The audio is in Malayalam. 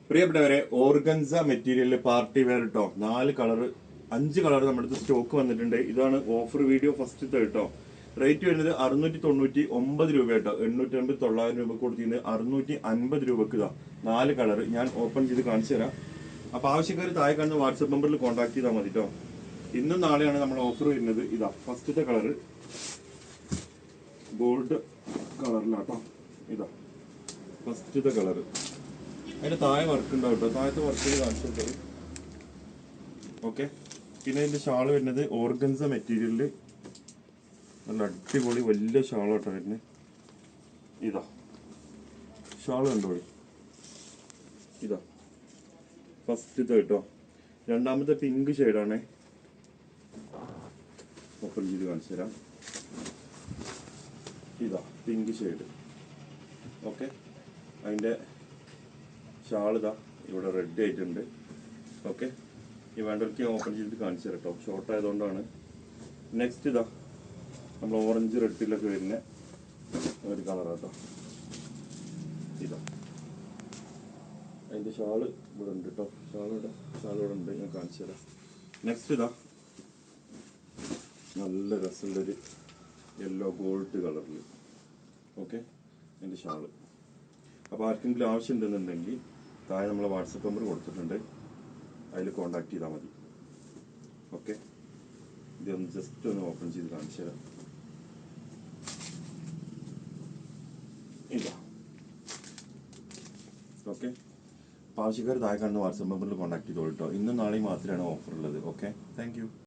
പ്രിയപ്പെട്ടവരെ, ഓർഗൻസ മെറ്റീരിയൽ പാർട്ടി വെയർ കേട്ടോ. 4 കളർ 5 കളർ നമ്മുടെ അടുത്ത് സ്റ്റോക്ക് വന്നിട്ടുണ്ട്. ഇതാണ് ഓഫർ വീഡിയോ ഫസ്റ്റത്തെ കേട്ടോ. റേറ്റ് വരുന്നത് 699 രൂപ കേട്ടോ. 850 900 രൂപ കൊടുത്തിരുന്നത് 650 രൂപക്ക് ഇതാ 4 കളർ ഞാൻ ഓപ്പൺ ചെയ്ത് കാണിച്ചു തരാം. അപ്പൊ ആവശ്യക്കാർ താഴെ കാണുന്ന വാട്സപ്പ് നമ്പറിൽ കോൺടാക്ട് ചെയ്താൽ മതി കേട്ടോ. ഇന്നും നാളെയാണ് നമ്മൾ ഓഫർ വരുന്നത്. ഇതാ ഫസ്റ്റത്തെ കളർ ഗോൾഡ് കളറിലാട്ടോ. ഇതാ ഫസ്റ്റത്തെ കളർ. അതിന്റെ താഴെ വർക്ക് ഉണ്ടാവും കേട്ടോ. താഴത്തെ വർക്ക് കാണിച്ചു. ഓക്കെ. പിന്നെ ഇതിന്റെ ഷാള് വരുന്നത് ഓർഗൻസ മെറ്റീരിയലില് നല്ല അടിപൊളി വലിയ ഷാളാട്ടോ വരുന്നത്. ഇതാ ഷാള് കണ്ടോളി. ഇതാ ഫസ്റ്റത്തെ കേട്ടോ. രണ്ടാമത്തെ പിങ്ക് ഷെയ്ഡാണേ. ഓപ്പൺ ചെയ്ത് കാണിച്ചു തരാം. ഇതാ പിങ്ക് ഷെയ്ഡ്. ഓക്കെ. അതിന്റെ ഷാളിതാ ഇവിടെ റെഡ് ആയിട്ടുണ്ട്. ഓക്കെ. ഈ വേണ്ടവർക്ക് ഓപ്പൺ ചെയ്ത് കാണിച്ചു തരാം കേട്ടോ. ഷോർട്ട് ആയതുകൊണ്ടാണ്. നെക്സ്റ്റ് ഇതാ നമ്മൾ ഓറഞ്ച് റെഡിലൊക്കെ വരുന്ന ഒരു കളറാട്ടോ. ഇതാ അതിൻ്റെ ഷാള് ഇവിടെ ഉണ്ട് കേട്ടോ. ഷാളിവിടെ ഉണ്ട്, ഞാൻ കാണിച്ചു തരാം. നെക്സ്റ്റ് ഇതാ നല്ല രസമുള്ളൊരു യെല്ലോ ഗോൾഡ് കളറിൽ. ഓക്കെ. അതിൻ്റെ ഷാള്. അപ്പോൾ ആർക്കെങ്കിലും ആവശ്യമുണ്ടെന്നുണ്ടെങ്കിൽ താഴെ നമ്മളെ വാട്സപ്പ് നമ്പർ കൊടുത്തിട്ടുണ്ട്, അതിൽ കോൺടാക്ട് ചെയ്താൽ മതി. ഓക്കെ. ഇതൊന്ന് ജസ്റ്റ് ഒന്ന് ഓപ്പൺ ചെയ്ത് കാണിച്ചു തരാം. ഇല്ല. ഓക്കെ. അപ്പോൾ ആവശ്യക്കാർ താഴെ കാണുന്ന വാട്സപ്പ് നമ്പറിൽ കോൺടാക്ട് ചെയ്തോളൂ കേട്ടോ. ഇന്നും നാളെയും മാത്രമാണ് ഓഫർ ഉള്ളത്. ഓക്കെ. Thank you.